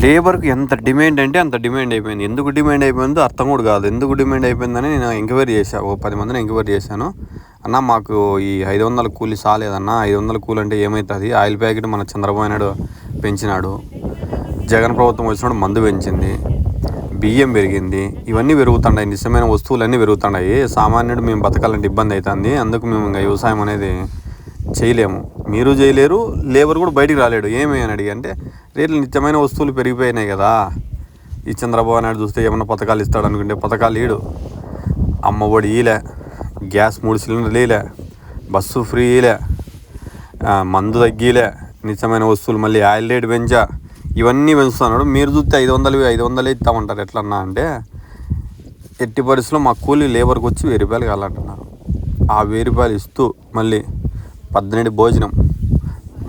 లేబర్కి ఎంత డిమాండ్ అంటే అంత డిమాండ్ అయిపోయింది. ఎందుకు డిమాండ్ అయిపోయిందో అర్థం కూడా కాదు. ఎందుకు డిమాండ్ అయిపోయిందని నేను ఎంక్వైరీ చేశాను. ఓ 10 మందిని ఎంక్వైరీ చేశాను. అన్న మాకు ఈ 500 కూలి సాలేదన్న, 500 కూలి అంటే ఏమవుతుంది? ఆయిల్ ప్యాకెట్ మన చంద్రబాబు నాయుడు పెంచినాడు, జగన్ ప్రభుత్వం వచ్చినప్పుడు మందు పెంచింది, బియ్యం పెరిగింది, ఇవన్నీ పెరుగుతున్నాయి, నిజమైన వస్తువులన్నీ పెరుగుతున్నాయి. సామాన్యుడు మేము బతకాలంటే ఇబ్బంది అవుతుంది. అందుకు మేము ఇంకా వ్యవసాయం అనేది చేయలేము, మీరు చేయలేరు, లేబర్ కూడా బయటికి రాలేడు. ఏమి అని అడిగి అంటే రేట్లు నిత్యమైన వస్తువులు పెరిగిపోయినాయి కదా. ఈ చంద్రబాబు నాయుడు చూస్తే ఏమన్నా పథకాలు ఇస్తాడు అనుకుంటే పథకాలు ఈడు, అమ్మఒడి ఈలే, గ్యాస్ 3 సిలిండర్లు ఈలే, బస్సు ఫ్రీ ఈలే, మందు తగ్గిలే, నిత్యమైన వస్తువులు మళ్ళీ ఆయిల్ రేట్ పెంచా, ఇవన్నీ పెంచుతున్నాడు. మీరు చూస్తే 500 ఇస్తామంటారు ఎట్లన్నా అంటే, ఎట్టి పరిస్థితుల్లో మా కూలీ లేబర్కి వచ్చి 1000 రూపాయలు కావాలంటున్నారు. ఆ 1000 రూపాయలు ఇస్తూ మళ్ళీ 12 భోజనం,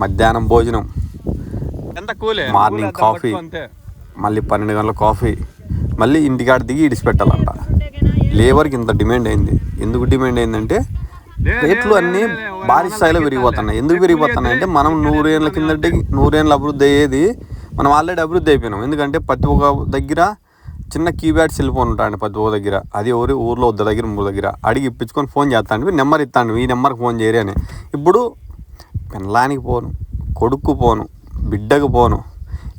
మధ్యాహ్నం భోజనం, మార్నింగ్ కాఫీ, మళ్ళీ 12 గంటల కాఫీ, మళ్ళీ ఇంటికాడ దిగి ఇడిచిపెట్టాలంట. లేబర్కి ఇంత డిమాండ్ అయింది. ఎందుకు డిమాండ్ అయిందంటే రేట్లు అన్నీ భారీ స్థాయిలో పెరిగిపోతున్నాయి. ఎందుకు పెరిగిపోతున్నాయి అంటే మనం 100 ఏళ్ళ కిందటి 100 ఏళ్ళ అభివృద్ధి అయ్యేది మనం ఆల్రెడీ అభివృద్ధి అయిపోయినాం. ఎందుకంటే ప్రతి ఒక్క దగ్గర చిన్న కీప్యాడ్ సెల్ ఫోన్ ఉంటాయండి ప్రతి ఒక్క దగ్గర. అది ఊర్లో వద్ద దగ్గర 3 దగ్గర అడిగి ఇప్పించుకొని ఫోన్ చేస్తాండి, నెంబర్ ఇస్తాండి, ఈ నెంబర్కి ఫోన్ చేయరు అని. ఇప్పుడు పెళ్ళానికి పోను, కొడుకు పోను, బిడ్డకు పోను,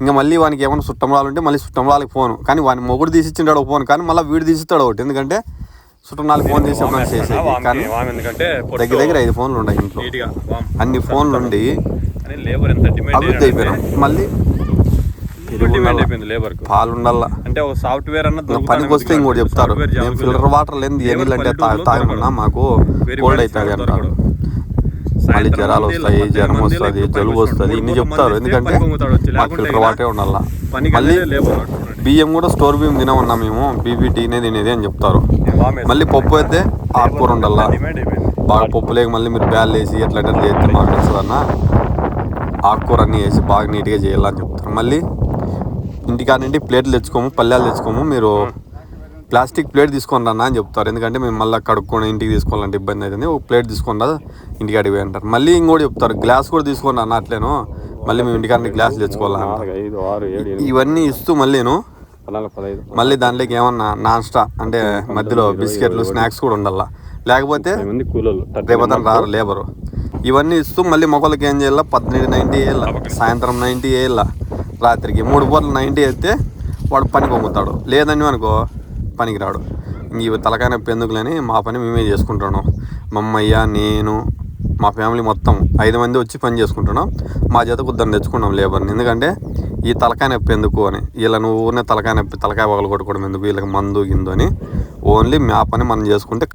ఇంకా మళ్ళీ వానికి ఏమైనా చుట్టంరాలు ఉంటే మళ్ళీ చుట్టంరాలకి ఫోను. కానీ వాని మొగుడు తీసిచ్చిండాడు ఫోన్, కానీ మళ్ళీ వీడు తీసిస్తాడు ఒకటి. ఎందుకంటే చుట్టంరాలకి ఫోన్ తీసి చేసేది. కానీ దగ్గర 5 ఫోన్లు ఉన్నాయి ఇంట్లో. అన్ని ఫోన్లు ఉండి అభివృద్ధి అయిపోయినాం. మళ్ళీ పాలు ఉండాల అంటే ఒక సాఫ్ట్వేర్ అన్న పనికి వస్తే ఇంకోటి చెప్తారు, మేము ఫిల్టర్ వాటర్ లేని ఏ నీళ్ళు అంటే తాగమన్నా మాకు కోల్డ్ అవుతుంది అంటారు. మళ్ళీ జ్వరాలు వస్తాయి, జ్వరం వస్తుంది, జలుబు వస్తుంది, ఇన్ని చెప్తారు. ఎందుకంటే మాకు ఫిల్టర్ వాటరే ఉండాల. మళ్ళీ బియ్యం కూడా స్టోర్ బియ్యం తినమన్నా మేము, బీపీటీనే తినేది అని చెప్తారు. మళ్ళీ పప్పు అయితే ఆకుకూర ఉండాల. బాగా పప్పు లేక మళ్ళీ మీరు బ్యాల్ వేసి ఎట్లా చేస్తే మాకు నచ్చదన్నా, ఆకుకూర అన్నీ వేసి బాగా నీట్గా చేయాలని చెప్తారు. మళ్ళీ ఇంటికాడ నుండి ప్లేట్లు తెచ్చుకోము, పల్లెలు తెచ్చుకోము, మీరు ప్లాస్టిక్ ప్లేట్ తీసుకొని రా అని చెప్తారు. ఎందుకంటే మేము మళ్ళీ కడుక్కొని ఇంటికి తీసుకోవాలంటే ఇబ్బంది అవుతుంది, ఒక ప్లేట్ తీసుకొని రా ఇంటికాడికి పోయి అంటారు. మళ్ళీ ఇంకోటి చెప్తారు, గ్లాస్ కూడా తీసుకొని రా అట్లేను, మళ్ళీ మేము ఇంటికాడ గ్లాసులు తెచ్చుకోవాలంట. ఇవన్నీ ఇస్తూ మళ్ళీ దాంట్లోకి ఏమన్నా నాన్స్టా అంటే మధ్యలో బిస్కెట్లు, స్నాక్స్ కూడా ఉండాల, లేకపోతే రేపొద్దున రారు లేబరు. ఇవన్నీ ఇస్తూ మళ్ళీ మొక్కలకి ఏం చేయాల, 1890 వేయాల, సాయంత్రం 90 వేయాల, రాత్రికి 3 పూటలు 90 వేస్తే వాడు పని పొంగుతాడు. లేదని అనుకో పనికి రాడు. ఇంక తలకాయ నొప్పి ఎందుకులని మా పని మేమే చేసుకుంటున్నాం. మా అమ్మయ్య, నేను, మా ఫ్యామిలీ మొత్తం 5 మంది వచ్చి పని చేసుకుంటున్నాం. మా చేత కుద్దరు తెచ్చుకున్నాం లేబర్ని. ఎందుకంటే ఈ తలకాయ నొప్పి ఎందుకు అని, వీళ్ళ ఊరినే తలకాయ నొప్పి తలకాయ పగలు కొట్టుకోవడం ఎందుకు, వీళ్ళకి మందు గిందు అని. ఓన్లీ మా పని మనం చేసుకుంటే